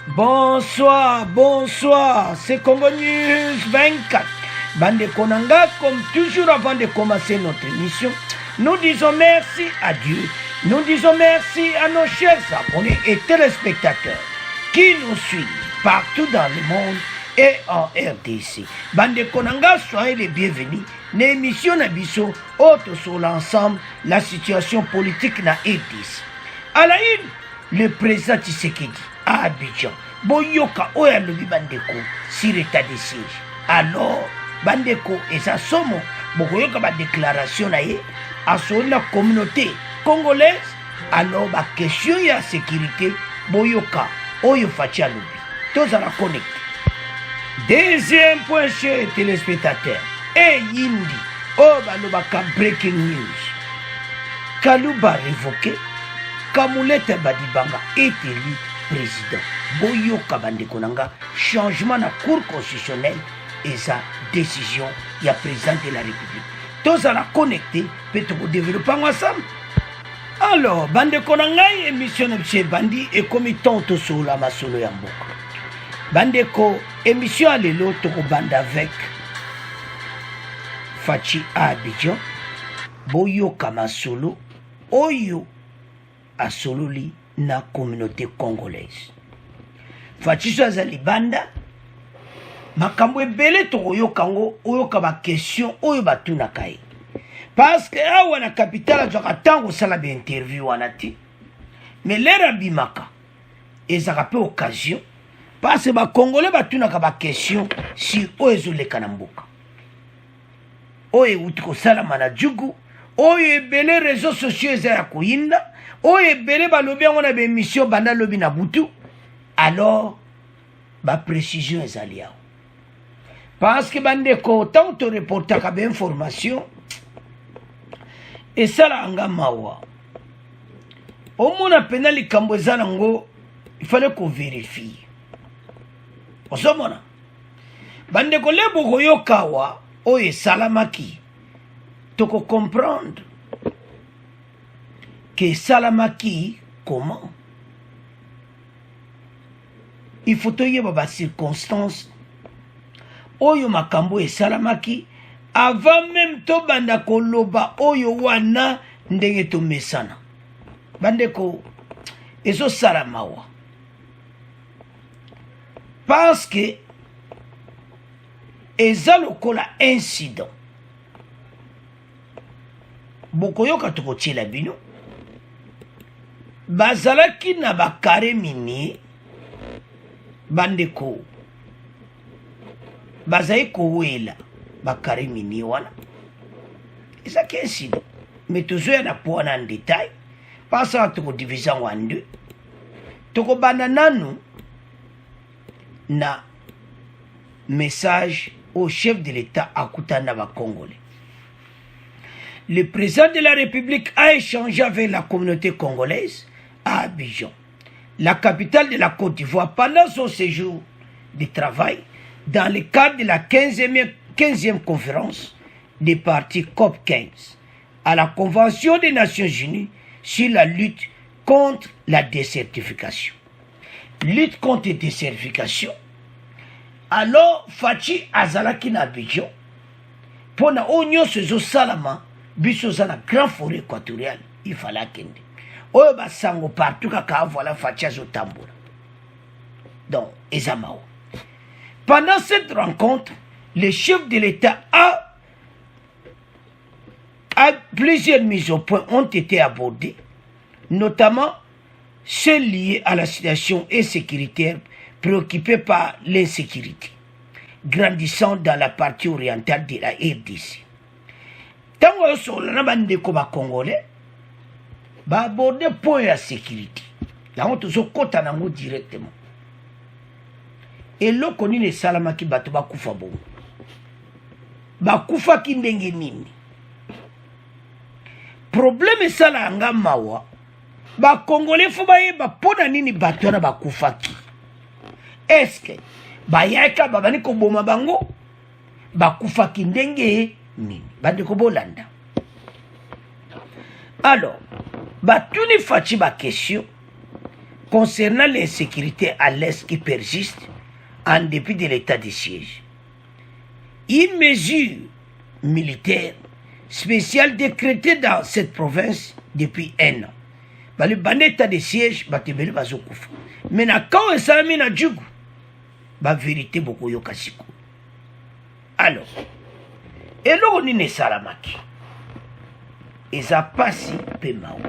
Bonsoir, bonsoir, c'est Congo News 24. Bande Konanga, comme toujours avant de commencer notre émission, nous disons merci à Dieu. Nous disons merci à nos chers abonnés et téléspectateurs qui nous suivent partout dans le monde et en RDC. Bande Konanga, soyez les bienvenus. L'émission Nabiso, autre sur l'ensemble, la situation politique na RDC. À la une, le président Tshisekedi à Abidjan. Boyoka oya lobi bandeko sur état de siège. Alors, bandeko et sa somo, boyoka ba déclaration na ye à la communauté congolaise. Alors, ba question ya sécurité, boyoka oyo fatia lobi. Tous à la connecter. Deuxième point chez téléspectateurs. Et Yindi, oh balobaka breaking news. Kaluba révoqué. Kamuleta Badibanga est élu président. Boyoka Bandekonanga, changement de la Cour constitutionnelle et sa décision, il y a président de la République. Tous à la connecter, peut-être développer ensemble. Alors, Bandekonanga, émission de M. Bandi et committant tout sur la masolo yambo. Bandeko, émission à l'élo, toko bande avec Fachi Abidjan, Boyoka Masolo, Oyo. À Sololi na communauté congolaise. Fachiso azali banda makambo ebele tokoyoka ngo oyoka ba question oyo batuna kai. Parce que awa na capitale azwaka tango sala ba interview wana ti. Mais l'era bimaka ezaka pe occasion parce que ba congolais batuna ka ba question si oyo ezoleka na mboka. Oyo utiko sala mana jugu oyo ebele réseaux sociaux ezaya koyinda. Oye bele balobi on a be mission banda lobi na butu. Alors ba précision ezali yao. Parce que bande ko tant to reporter ka be information et ça la anga mawa. Au mona penali kambo ezala ngo il fallait qu'on vérifie. Osomona. Bande ko lebo koyokawa oye salamaki. Toko comprendre que Salamaki, comment? Il faut te dire les circonstances. Oyo makambo et Salamaki, avant même to bandako loba oyo wana ndenge to mesana. Bandeko, ezo salamawa. Parce que, eza lokola incident. Bokoyoka toko tchela bino. Bazalaki na bakare mini bandeko bazai kowela bakare mini wana eza kensi mais toujours na po en détail parce que toko division en deux toko banananu na message au chef de l'État akutana ba Congolais. Le président de la République a échangé avec la communauté congolaise à Abidjan, la capitale de la Côte d'Ivoire, pendant son séjour de travail dans le cadre de la 15e conférence des partis COP15 à la Convention des Nations Unies sur la lutte contre la désertification. Lutte contre la désertification. Alors, Fachi Azalaki na Abidjan, pour na oignon ce salama, biso za la grande forêt équatoriale, il fallait kende. Oyo basango partout kaka voilà Fachi azotambola. Donc, ezamao. Pendant cette rencontre, le chef de l'État a plusieurs mises au point ont été abordées, notamment celles liées à la situation insécuritaire préoccupée par l'insécurité, grandissant dans la partie orientale de la RDC. Tant que sur le bandeko ba congolais, ba aborder point la sécurité. Là on toujours kota nango directement. Et là koni ne salamaki bato ba kufa bongo. Ba kufa ki ndenge nini. Problème sala anga mawa. Ba congolais fo ba yeba pona nini bato na ba kufa ki. Est-ce que ba yaka ba bani ko boma bango ba kufa ki ndenge nini. Bandeko bolanda. Alors, ba tuni fachi ba question concernant l'insécurité à l'Est qui persiste en dépit de l'état de siège. Une mesure militaire spéciale décrétée dans cette province depuis 1 an. Le ban état de siège, batebele bazokufa. Mais na quand ça mis na djugu, ba vérité beaucoup yo kasiko. Alors, et là on est salamaki. Et ça passe pemao.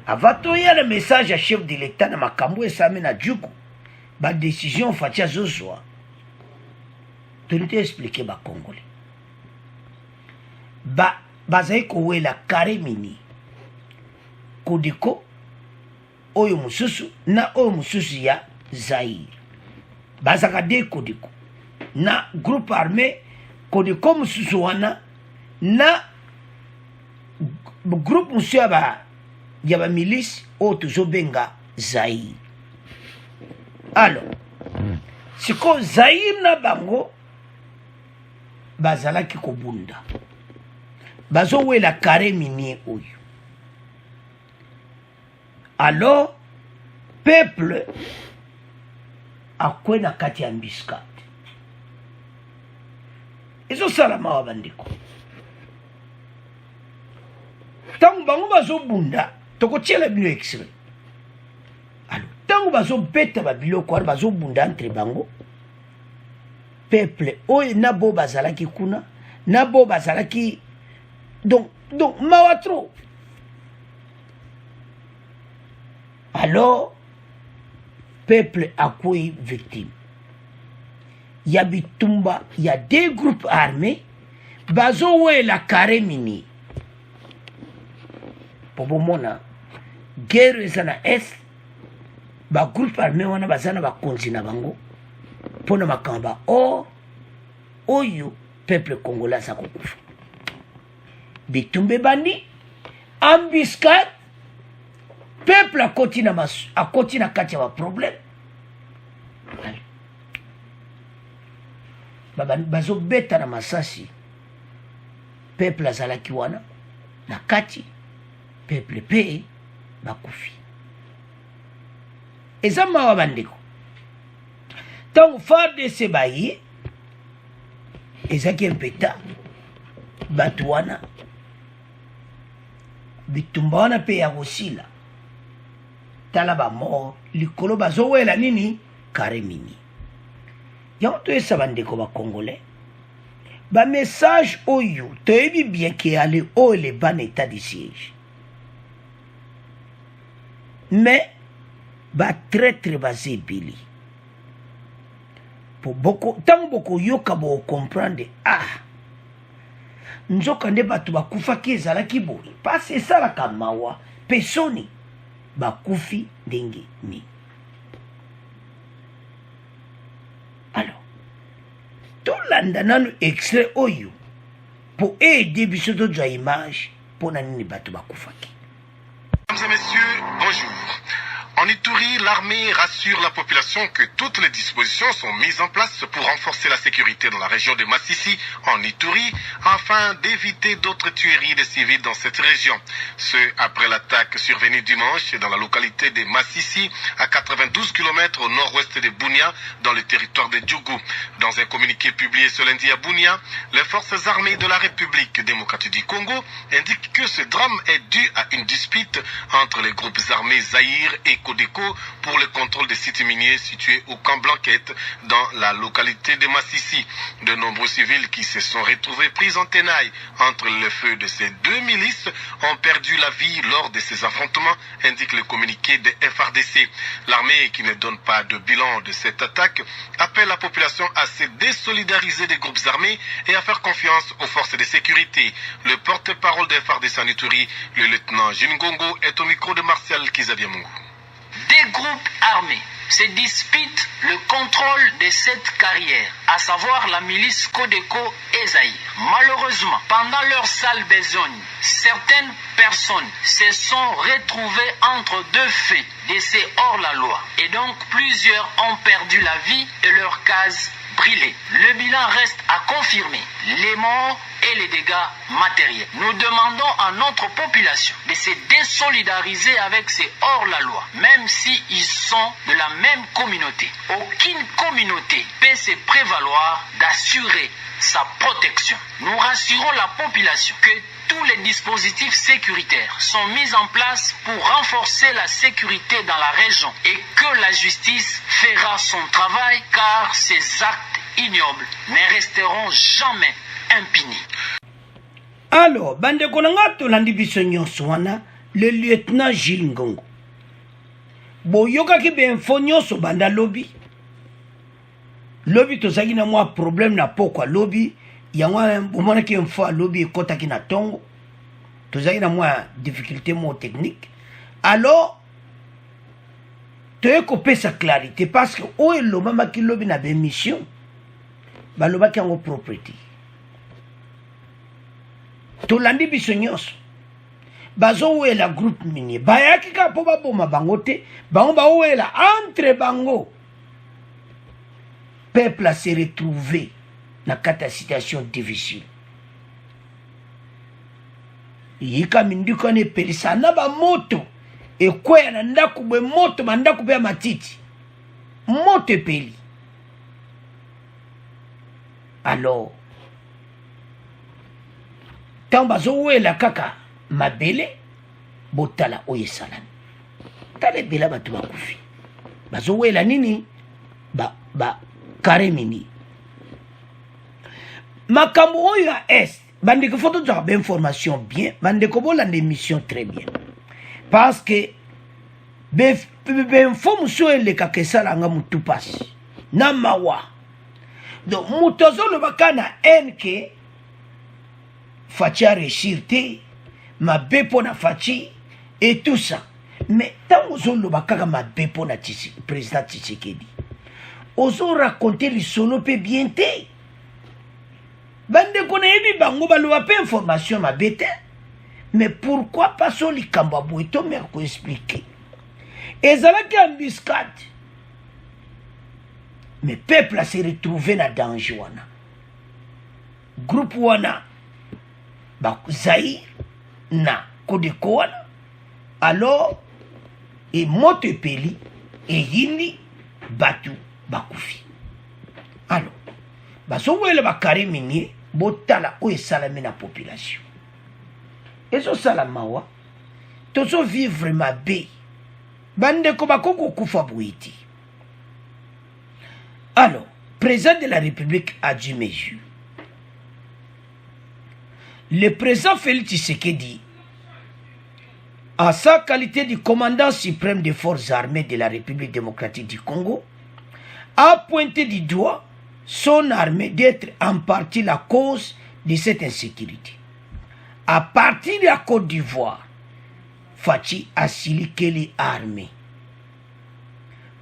Avant il y a le message à chef de l'État na makambo et ça mis na djugu. Ba décision fatia zozwa. Tu nous expliquer ba Congolais. Bazaiko la carré mini. Kodiko oyo mususu na oyo mususu ya Zaïre. Bazaka de Kodiko. Na groupe armé Kodiko mususu wana na groupe mususu ya ba milice oyo tozobenga Zaïre. Alors, siko Zaïre na bango bazalaki kobunda. Bazowela carré minier oyo. Alors, peuple a quoi na kati ya embuscade. Ezo salama wa bandiko. Tangu bango bazo bunda, toko tiela bino extrait. Alors, tangu bazo beta ba biloko wana bazo bunda entre bango. Peuple oyo nabo bazalaki kuna, nabo bazalaki donc mawatro. Alors, peuple a quoi victime. Il y a Bitumba, il y a des groupes armés. Bazo ouais la carré mini. Pour bomona, guerre ezana est. Ba groupe armé wana bazana ba konzina bango. Pona makamba oyo peuple congolais sa kokufa. Bitumbe bandi, embuscade. Peuple a continué à catcher un problème. Bazo beta na masasi. Peuple a zalaki wana na kati. Peuple pe bakufi. Eza mawa bandeko. Tangu farde se bayi. Eza ki mpeta. Batu wana. Bitumba wana pe ya gosila. Talaba mort, likolo bazowela nini carré mini. Yango to esa bandeko ba Congolais. Ba message oyo toyebi bien que aller au le ban état de siège. Mais ba traître basé bili. Pour beaucoup tant beaucoup yoka bo comprendre nzoka nde batu bakufa kezala kiboyi. Pas c'est ça la kamawa. Personne bakufi ndenge ni. Alors, tout l'andanano extrait oyo pour aider biso to jwa image pour nanini batu bakufaki. Mesdames et messieurs, bonjour. En Ituri, l'armée rassure la population que toutes les dispositions sont mises en place pour renforcer la sécurité dans la région de Massissi, en Ituri, afin d'éviter d'autres tueries de civils dans cette région. Ce, après l'attaque survenue dimanche dans la localité de Massissi, à 92 km au nord-ouest de Bunia, dans le territoire de Djougou. Dans un communiqué publié ce lundi à Bunia, les forces armées de la République démocratique du Congo indiquent que ce drame est dû à une dispute entre les groupes armés Zaïre et Kodeko pour le contrôle des sites miniers situés au camp Blanquette dans la localité de Massissi. De nombreux civils qui se sont retrouvés pris en tenaille entre le feu de ces deux milices ont perdu la vie lors de ces affrontements, indique le communiqué de FRDC. L'armée, qui ne donne pas de bilan de cette attaque, appelle la population à se désolidariser des groupes armés et à faire confiance aux forces de sécurité. Le porte-parole de FRDC en Ituri, le lieutenant Jingongo, est au micro de Martial Kizabiamungu. Des groupes armés se disputent le contrôle de cette carrière, à savoir la milice Codeco et Zaïre. Malheureusement, pendant leur sale besogne, certaines personnes se sont retrouvées entre deux faits de ces hors-la-loi, et donc plusieurs ont perdu la vie et leur case brûlée. Le bilan reste à confirmer, les morts et les dégâts matériels. Nous demandons à notre population de se désolidariser avec ces hors-la-loi, même s'ils sont de la même communauté. Aucune communauté peut se prévaloir d'assurer sa protection. Nous rassurons la population que tous les dispositifs sécuritaires sont mis en place pour renforcer la sécurité dans la région et que la justice fera son travail, car ces actes ignobles ne resteront jamais impunis. Alors, bande konanga tolandi biso nyonso wana, le lieutenant Gilles Ngongo boyokaki benfo nyonso banda lobi tozalaki na mwa problème na pokwa lobi yango omonaki info ya lobi ekotaki na tongo tozalaki na mwa difficulté mo technique. Alors toye kopesa clarité parce que oyo elobamaki lobi na bémission balobaki yango propriété tolandi biso nyonso bazowela groupe minier bayaki ka po baboma bango te bango bawela entre bango peuple a se retrouvé na kata situation difficile yika mindiko ne pelisa na ba moto ekweya na ndaku bwe moto mandaku bya matiti moto epeli. Alors tant bazowela kaka mabele botala oyo esalami tala ebela bato bakufi bazowela nini kare mini makambo oyo ya est bandeko foto tozwaka bainformation bien bandeko bolanda émission très bien parce que benfo mosu elekaka esalanga motu pasi na mawa donc moto azolobaka na haine ke Fachi a réussir te mabe mpo na Fachi et tout ça, mais tant ozoloba kaka mabe mpo na président Tshisekedi ozo raconter lisolo pe bien te bande kona yebi bango baloba pe information mabe te. Mais pourquoi pas so likambo aboye to mer ko expliquer ezalaki embuscade mais peuple a se retrouvé na danger wana groupe wana Zaïre na Codeco wana alors et moto epeli et yindi batu bakufi. Alors basowele bakare minier botala oyo esalami na population ezosala mawa tozo vivre mabe bandeko bakoko kufa boye. Alors président de la République a dû mesure. Le président Félix Tshisekedi, en sa qualité de commandant suprême des forces armées de la République démocratique du Congo, a pointé du doigt son armée d'être en partie la cause de cette insécurité. À partir de la Côte d'Ivoire, Fachi a siliqué les armées.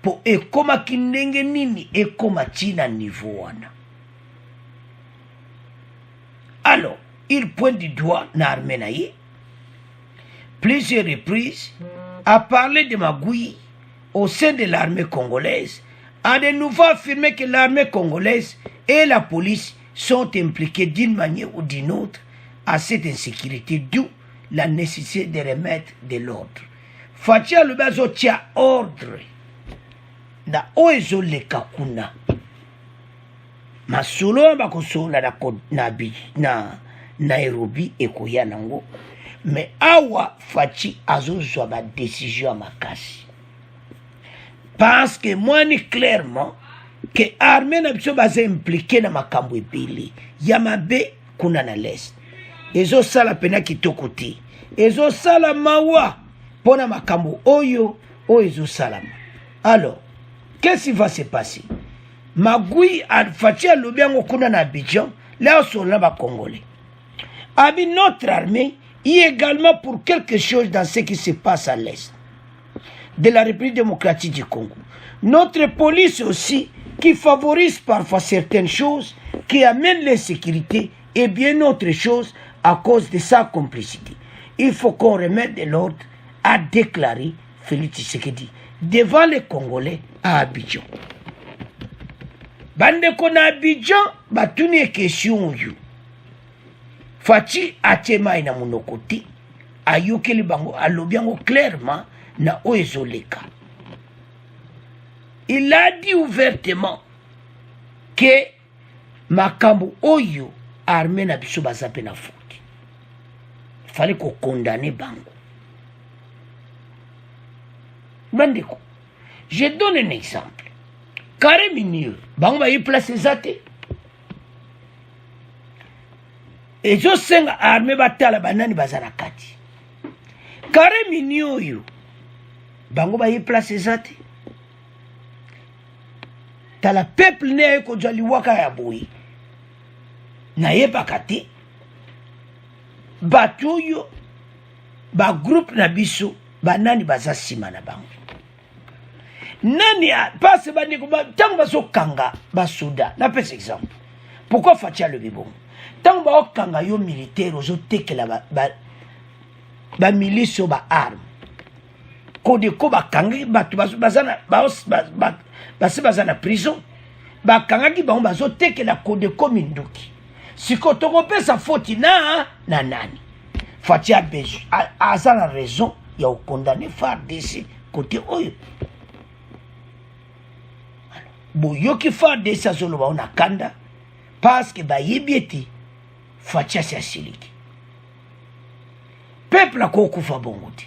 Pour ekoma kindenge nini ekoma china niveau wana. Alors, il pointe du doigt na armée naïe, plusieurs reprises, a parlé de magouilles au sein de l'armée congolaise, a de nouveau affirmé que l'armée congolaise et la police sont impliquées d'une manière ou d'une autre à cette insécurité, d'où la nécessité de remettre de l'ordre. Fatia le bazo tia ordre na oezo le kakuna masolo bakosola na Nairobi ekoya nango, mais awa Fachi azozwa ba décision makasi parce que moi ni clairement que armée na biso baza impliqué na makambo ebele ya mabe kuna na l'est ezo sala pena kitoko te ezo sala mawa pona makambo oyo ezo salama. Alors qu'est-ce qui va se passer? Magui Fachi alobi yango kuna na Abidjan là sola ba congolais abi notre armée y également pour quelque chose dans ce qui se passe à l'est. de la République démocratique du Congo. Notre police aussi, qui favorise parfois certaines choses, qui amènent l'insécurité et bien autre chose à cause de sa complicité. Il faut qu'on remette de l'ordre, a déclaré Félix Tshisekedi devant les Congolais à Abidjan. Bande qu'on a Abidjan, batuni question you. Fati atema ina monokoti, ayokeli bango alobiango clairement na oezoleka. Il a dit ouvertement que makambo oyo armée na biso bazape na faute. Il fallait qu'on condamne bango. Bandeko, je donne un exemple. Carré Minieux, bango ba y place zate. Et je senga armée batala banani bazana kati. Carré Minieux yo, bango ba y place zate. Tala peuple ne ko jali waka ya boyi. Na yebaka te bato oyo bagroupe na biso banani baza nsima na bango nani pase bandeko ntango bazokanga basoda napesa exemple pourquoi Faci alobi bongo ntango baokanga yo militaire ozotekela bamilisi oyo baarme kodeko bakangi bato basi baza na prison bakangaki bango bazotekela kodeko minduki siko tokopesa foti na nani Faci aza na raison ya okondane FARDC côté oyo boyoki FARDC azoloba ona kanda parce que bayebi ete Faci asi asiliki peuple akokufa bongo te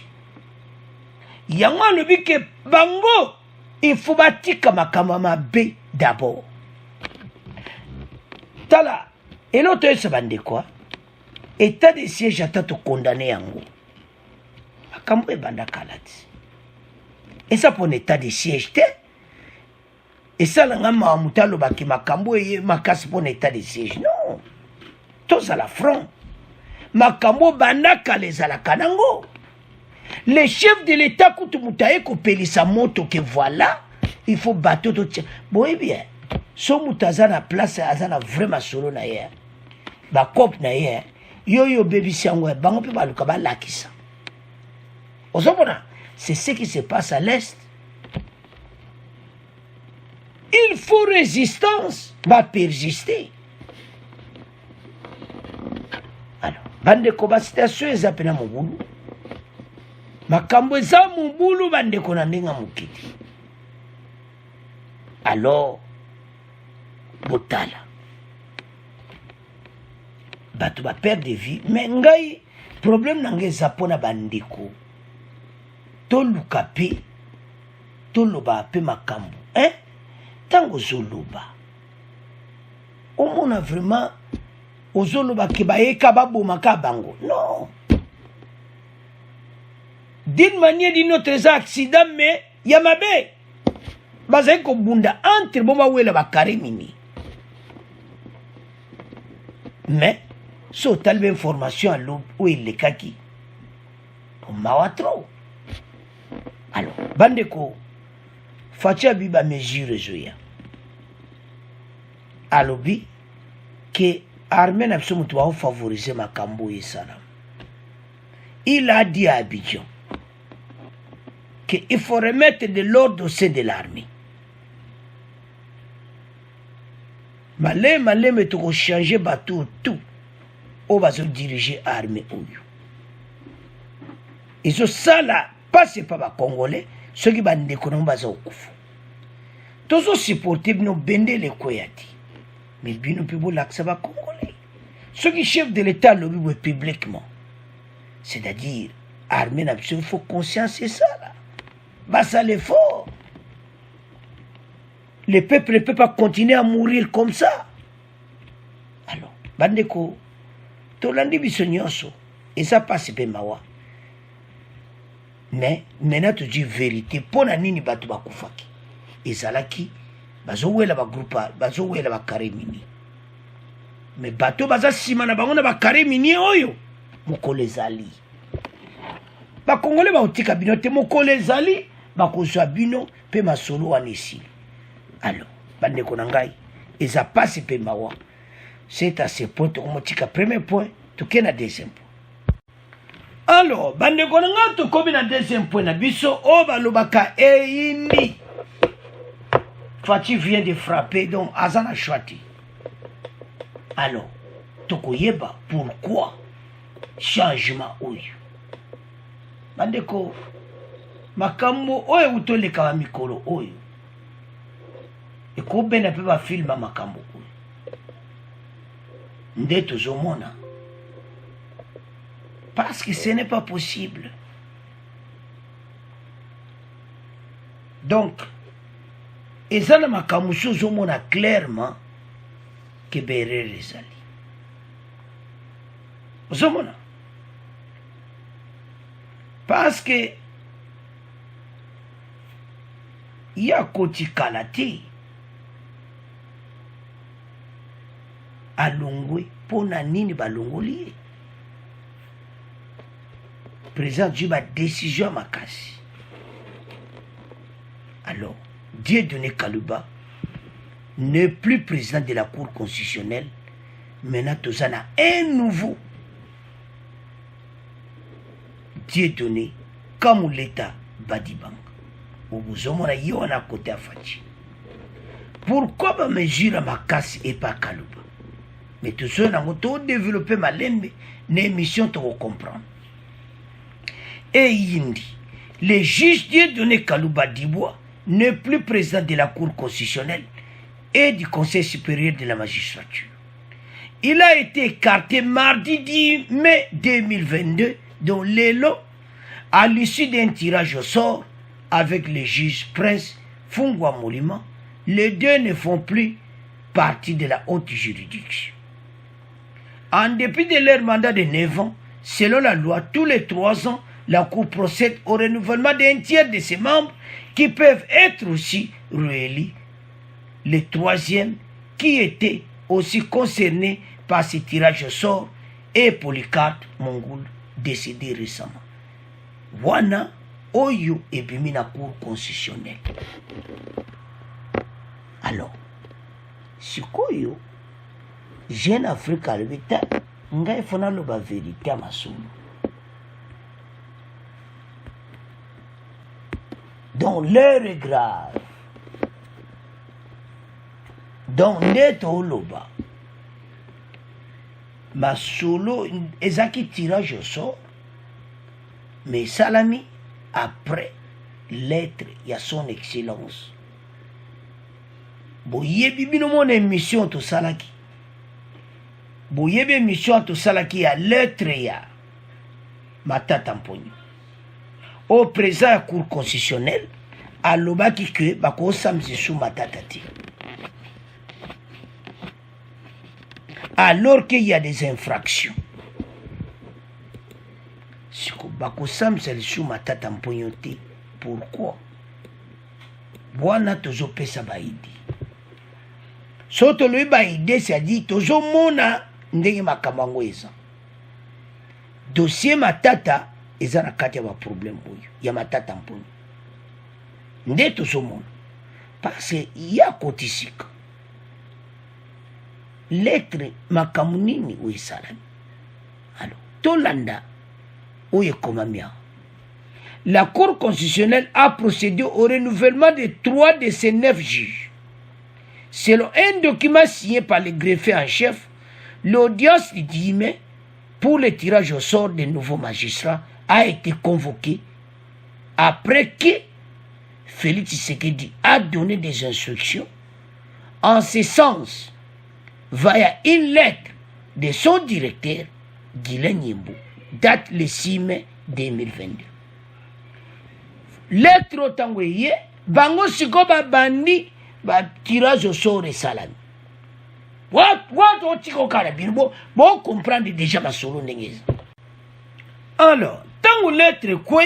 yango alobi ke bango il faut batika makambo mabe d'abord tala et l'autre se bande quoi état de siège ata to condamné yango makambo ebanda kalati et ça pour un état de siège te et ça langa mamutalo baki makambo eye makasi pour un état de siège non tous à la front makambo banda kaleza la kanango les chefs de l'état kutumutaye ko pelisa moto que voilà il faut bateau to tien bon bien so mutazana place azana vraiment solo na ye ba cop na ye yo baby siangwe bango pe baluka ba lakisa osopona c'est ce qui se passe à l'est il faut résistance va persister alors bande ko ba situation ezapena mobulu makambo eza mobulu bande ko na ndenga mokiti alors botala bato ba perdre de vie mais ngai problème nange eza pona bandeko toluka pe toloba pe makambo tango zoloba omona vraiment ozoloba ke bayeka babomaka bango non d'une manière d'une autre eza accident mais ya mabe bazali kobunda entre bo bawela bakare mini mais so talbe information à l'aube où il est kaki pour mawatro alors bandeko Faci abiba mesure zoya alobi que armée n'a absolument pas favoriser makambo et salam il a dit à Abidjan qu'il faut remettre de l'ordre au sein de l'armée malé mais tu changer bateau tout on va se diriger à l'armée. Et ça là, passe pas les Congolais, ceux qui bandent des Congolais au Koufou. Tous ceux supportés nous bende les Koyati. Mais bien nous pouvons l'accès à Congolais. Ceux qui chefs de l'État le vivent publiquement. C'est-à-dire, l'armée n'a il faut conscience c'est ça là. Bah ça l'effort. Le peuple ne peut pas continuer à mourir comme ça. Alors, bandeko. Tolandi biso nyonso et ça passe pe mawa mais maintenant tu dis vérité pona nini batu bakufaki ezalaki bazowela ba groupe bazowela ba carré mini mais bato baza sima na bango na ba carré mini oyo mokolo ezali ba congolais ba otika bino te mokolo ezali bakozwa bino mpe masolo wana esili. Alors bandeko na ngai eza pasi mpe mawa. C'est à ce point tokomotika premier point toke na deuxième point. Alors bandeko na ngai tokomi na deuxième point na biso oyo balobaka eyindi. Fati vient de frapper donc aza na shwati. Alors tokoyeba pourquoi changement oyo. Bandeko makambo oyo utoleka wa mikolo oyo ekobena pe bafilma makambo oyo nde tozomona parce que ce n'est pas possible. Donc eza na makambo mosusu ozomona clairement ke berere ezali ozomona parce que ya kotikala te alongwe mpona nini balongoli ye. Président Dieu ba décision à makasi. Alors Dieudonné Kaluba n'est plus président de la Cour constitutionnelle. Maintenant tozana un nouveau Dieudonné Kamuleta Badibanga. Obuzomona yo na côté afati. Pourquoi ba mesure makasi et pas Kaluba? Mais tout ça n'a pas développé ma lembe, l'émission te comprendre. Et Yindi, le juge Dieudonné Kaluba Dibois n'est plus président de la Cour constitutionnelle et du Conseil supérieur de la magistrature. Il a été écarté mardi 10 mai 2022 dans l'élo à l'issue d'un tirage au sort avec le juge Prince Fungwa Molima. Les deux ne font plus partie de la haute juridiction. En dépit de leur mandat de 9 ans, selon la loi, tous les 3 ans, la Cour procède au renouvellement d'un tiers de ses membres qui peuvent être aussi réélus. Le troisième, qui était aussi concerné par ce tirage au sort, est Polycarpe Mongoul, décédé récemment. Wana Oyo et Bimina Cour constitutionnelle. Alors, c'est quoi yo? Jeune Afrique à l'habitat, ngai fona lo ba vérité à ma soul. Donc l'heure est grave. Donc neto loba. Ma solo ezaki tirage au sort. Mais Salami après lettre y a son excellence. Boyebi bino mon émission to salaki. Boyebi émission to salaki ya lettre ya Matata Mponyo. Au présent à la Cour constitutionnelle, à l'obaki que bako samzi sous Matata ti. Alors qu'il y a des infractions. Bako samzi sous Matata Mponyo ti. Pourquoi? Bwana tozo pesa baidi. Soto le baide c'est-à-dire tozo mona ndenge makamango eza. Dossier Matata eza na kati ya ba problème oyo ya Matata Mponyo. Nde tozo mona parce que ya kotisika. Lettre makamunini oyo salami. Alors tolanda oyo komamia. La Cour constitutionnelle a procédé au renouvellement de 3 de ses 9 juges. Selon un document signé par le greffier en chef, l'audience du 10 mai pour le tirage au sort des nouveaux magistrats a été convoquée après que Félix Tshisekedi a donné des instructions en ce sens via une lettre de son directeur, Guilain Nyembo, date le 6 mai 2022. Lettre otangweye bango siko babandi ba tirage au sort et salami. What otiko kala bilbo bon comprendre déjà ma solo ndengeza. Alors, tango lettre quoi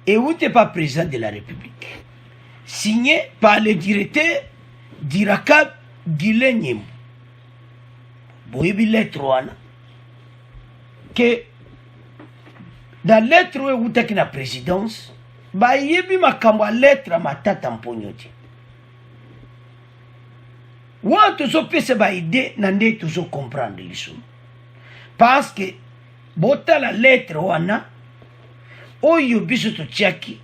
et où t'es pas président de la République. Signé par le directeur d'Irakab Guilain Nyembo. Boyebi lettre wana que dans lettre où t'es la présidence, bayebi makambo ya lettre matata mponyo te wa tozopesa baide na nde tozocomprendre lisumu parce que botala lettre wana oyo biso totiaki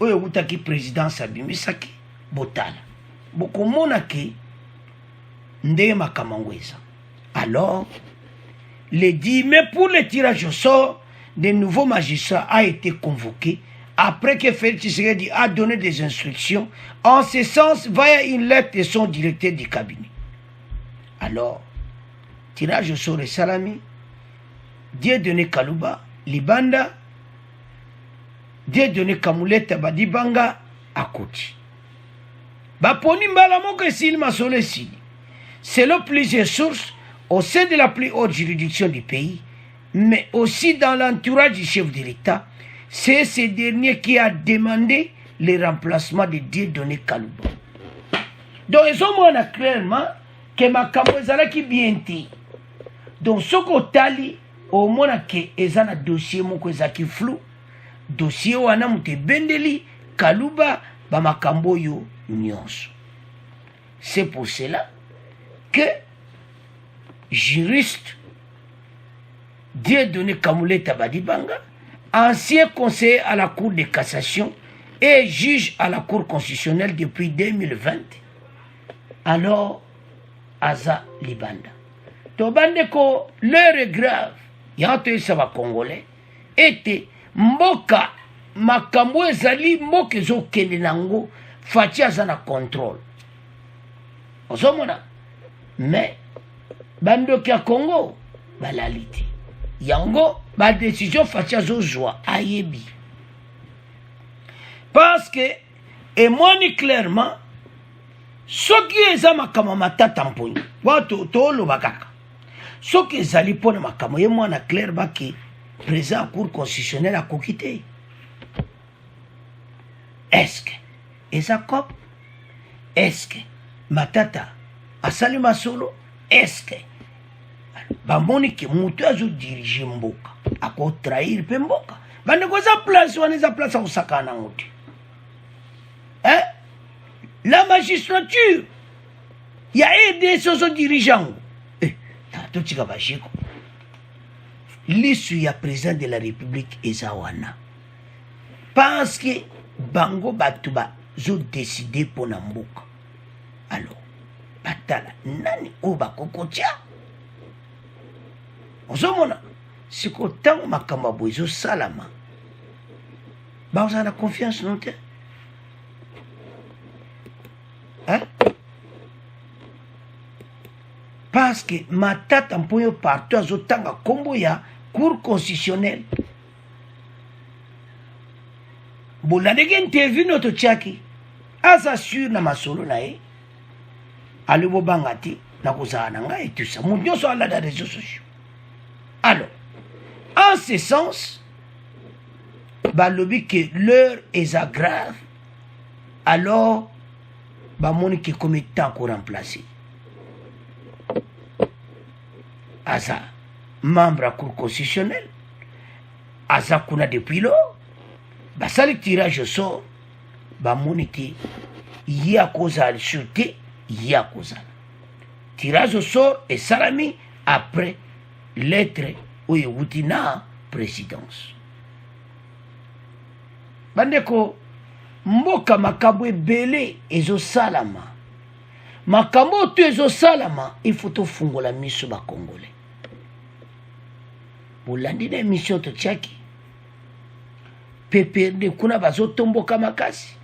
oyo eutaki présidence abimisaki botala bokomona ke ndenge makambo yango eza. Alors le 10 mai pour le tirage au sort des nouveaux magistrats a été convoqué après que Félix Tshisekedi a donné des instructions en ce sens via une lettre de son directeur du cabinet. Alors, tirage au sort de Salami, Dieudonné Kaluba, Libanda, Dieudonné Kamuleta Badibanga, Akoti. Baponi mbala moko esili masolo esili. Selon plusieurs sources, au sein de la plus haute juridiction du pays, mais aussi dans l'entourage du chef de l'État, c'est ce dernier qui a demandé le remplacement de Dieudonné Kaluba. Donc, ils ont montré clairement que makambo ezalaki bien te. Donc, ce qu'on tali, au moins que ezana dossier moko ezaki flou, dossier wana mute bendeli Kaluba ba makambo yo nyonso. C'est pour cela que juriste Dieudonné Kamuleta Badibanga, ancien conseiller à la Cour de cassation et juge à la Cour constitutionnelle depuis 2020, alors Aza Libanda. Tobandeko, l'heure est grave. Yanto Sava Congolais était mboka makambo ezali mboka ezokende nango faci aza na contrôle. Ozomona, mais bandoki ya Congo balali te. Yango ba décision faci azozwa ayebi. Parce que emoni clairement soki eza makambo matata mponi watu toloba kaka soki ezali mpona makambo ye mwana clair baki président cour constitutionnelle akoki te. Est-ce que eza cop? Est-ce que matata asali masolo? Est-ce que bamoni ke mutu azodirige mboka akotrahir mpe mboka bandeko eza place wana eza place akosakana nango te. La magistrature ya RDC ozodirige yango totika bashiko lisu ya président de la république eza wana parce que bango bato bazodeside mpona mboka. Alors batala nani oyo bakokotia ozomona siko ntango makambo ya boye ezosalama bazala na confiance no te. Parce que matata mpoyo partout azotanga kombo ya cour constitutionnelle. Bolandeki interview noto tiaki aza sur na masolo na ye alibo bangati na kozala na ngai tout ça mutu nyonso ala da réseaux sociaux. Alors en ce sens balobi que l'heure est grave, alors bamoni ke comme temps ko remplacer aza membre à cour constitutionnelle aza kuna depuis lors basali tirage au sort bamoni ke ye akozala sûreté ye akozala tirage au sort esalami après lettre oyo ewuti na présidence. Bandeko mboka makambo ebele ezosalama makambo to ezosalama il faut tofungola miso bakongole. Bolandi na émission totiaki PPRD kuna bazotomboka makasi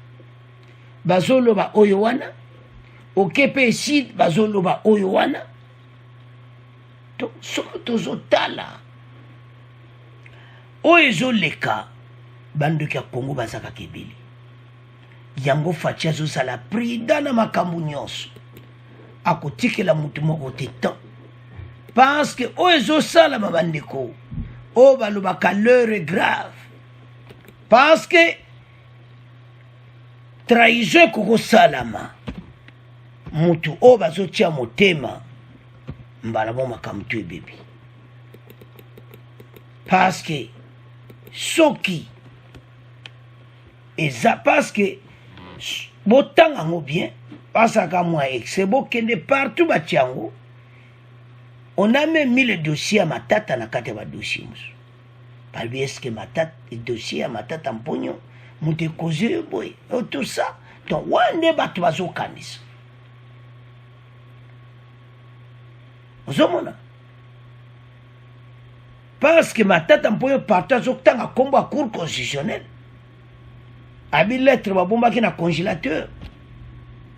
bazoloba oyo wana okepe sid bazoloba oyo wana to soko tozotala oyo ezoleka bandoki ya Congo bazaka kebeli yango faci azosala prida na makambo nyonso akotikela mutu moko te temps parce que oyo ezosalama bandeko oyo balobaka l'heure est grave parce que trahison ekokosalama mutu oyo bazotia motema mbala mo makambo to ebebi parce que soki Et ça parce que botan ango bien parce que moi c'est beau kende partout batiango. On a même mis le dossier à ma tata na kate ba dossier musu. Palbi est-ce que ma tata le dossier à ma tata mpogno monte causer boy tout ça. Donc wande batu bazo kanisa. Ozomona. Parce que ma tata mpogno partage autant à combat cour constitutionnel. Abi lettre babomba ki na congélateur.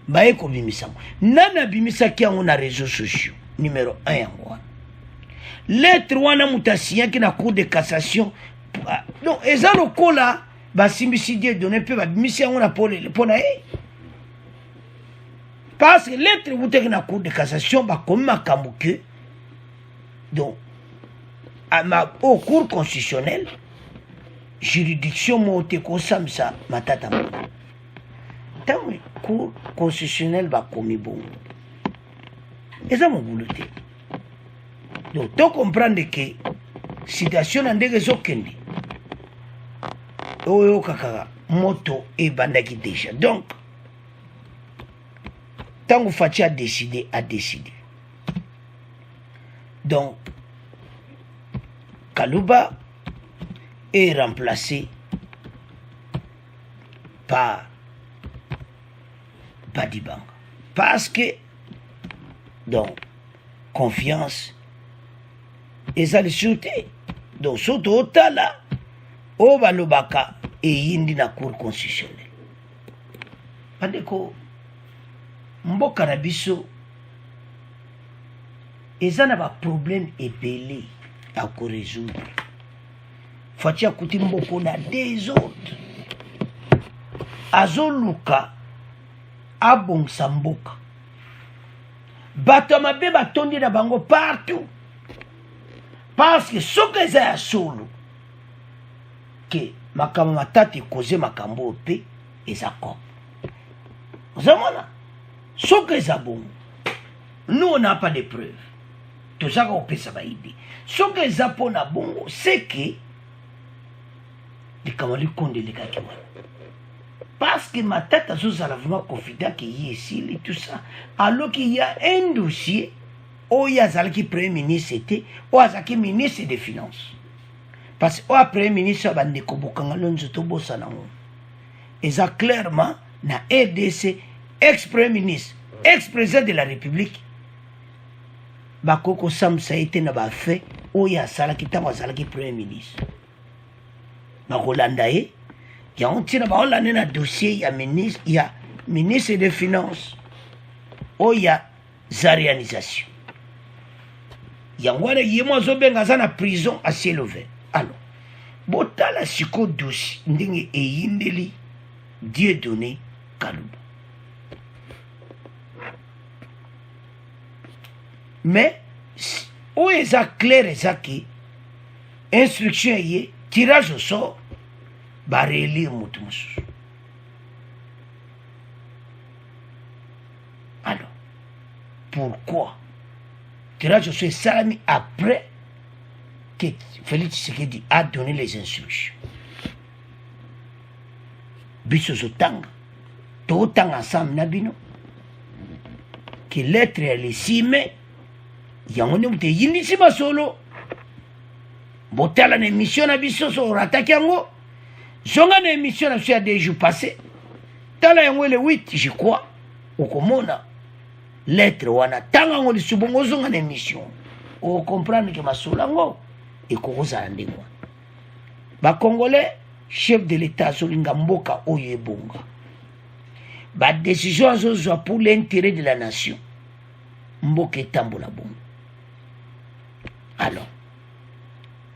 Baye ko bimisa. Nana bimisa ki on a réseaux sociaux. Numéro 1 yango. Lettre wana mutasia ki na cour de cassation. Donc eza lokola ba simbisidie donné pe ba bimisa on a pona parce que lettre wute ki na cour de cassation ba comme makambo que donc au cour constitutionnel juridiction mote ko samsa matata tant cour constitutionnel ba komi bon. Et ça mon boulot. Donc tu comprends que situation en ndenge zokende oyo kaka moto et bandaki déjà. Donc tant que Fachi a décidé. Donc Kalouba est remplacé par Badibanga parce que donc confiance et ça les sûreté donc surtout autant là au balobaka et yindi na cour constitutionnelle pandeko mboka na biso eza na ba problème epelé à ko résoudre Fachi akuti mboko na des autres azoluka abongsa mboka bato mabe batondi na bango partout parce que ce que ça solo que makambo matati cause makambo pe eza ko zamona ce que ça bon nous on n'a pas de preuves tout ça qu'on peut savoir idée ce que ça pona bongo c'est que les kamali konde les kakiwa parce que ma tête a vraiment confident qu'il y a ici et tout ça alors qu'il y a un dossier où il y a Zalaki premier ministre était ou Zalaki ministre des finances parce que au premier ministre bande ko bokanga lonzo bossa nango et ça clairement na RDC ex premier ministre ex président de la République bakoko samsa été na ba fait où il y a Zalaki tamba Zalaki premier ministre Makolanda il y a un dossier, il y a ministre des Finances, où il y a sa réalisation. Il y a un prison à ciel ouvert. Alors, botala siko dossier, ndenge e yindeli, Dieu donné, Kalouba. Mais, où est ça clair et ça qui, instruction est, tirage au sort, ba relire mutu mususu. Alors, pourquoi tirage au sort salami après que Félix Tshisekedi a donné les instructions? Biso zotanga, totanga ensemble na bino, que l'être est le 6 mai, yangone mute yindisi basolo, botala na émission na biso so rataki yango, zonga na émission na biso ya 2 jours passés, tala yango le 8 je crois, okomona lettre wana tanga yango lisubongo zonga na émission, o comprendre que masolo yango ekokozala ndenge wana. Ba Congolais chef de l'état azolinga mboka oyo ebonga, ba décision azozwa pour l'intérêt de la nation, mboka etambola bongo. Alors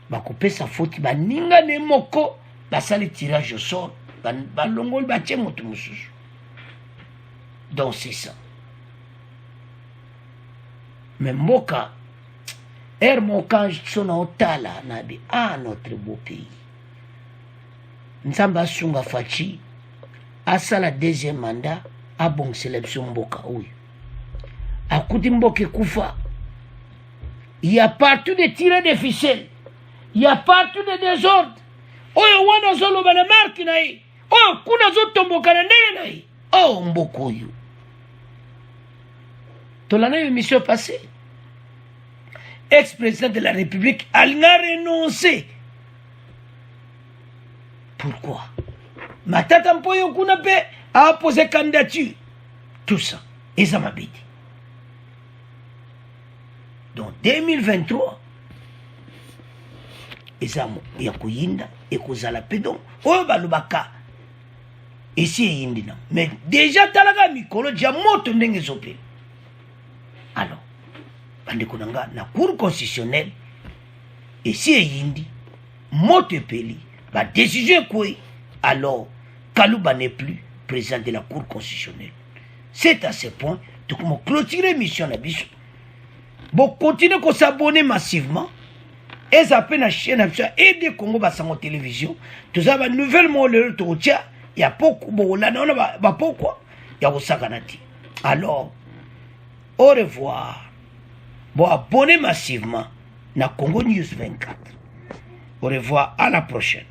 bakopesa faute baninga ne moko basali tirage au sort balongoli batie moto mosusu. Donc c'est ça. Mais mboka moka sona otala nabi notre beau pays. Nzamba sunga Fachi asala 2e mandat abong sélection mboka oyo. Akuti mboka kufa. Il y a partout des tirés de ficelles. Il y a partout des désordres. Oyo wana zolo bana marque naï. Oh, kuna zo tomboka na ndenge na ye. Oh, mboko oyo. Tolana yo émission passée. Ex-président de la République a renoncé. Pourquoi? Matata Mpoyo kuna pe a posé candidature. Tout ça. Et ça m'a dit. Donc 2023, ezamo ya kuyinda ekozala pe donc oyo balobaka esi eyindi na mais déjà talaka mikolo dia moto ndenge ezopela. Alors bandeko na nga na cour constitutionnelle esi eyindi moto epeli ba décision ekoi, alors Kalouba n'est plus président de la cour constitutionnelle. C'est à ce point que nous clôturer l'émission na biso. Bon, continuez à s'abonner massivement. Et ça peut la chaîne et des Congo Bassango télévision. Tout ça va nouvellement le tourtia. Il y a beaucoup bon là non va pourquoi il y a au sakanati. Alors au revoir. Bon, abonnez massivement na Congo News 24. Au revoir, à la prochaine.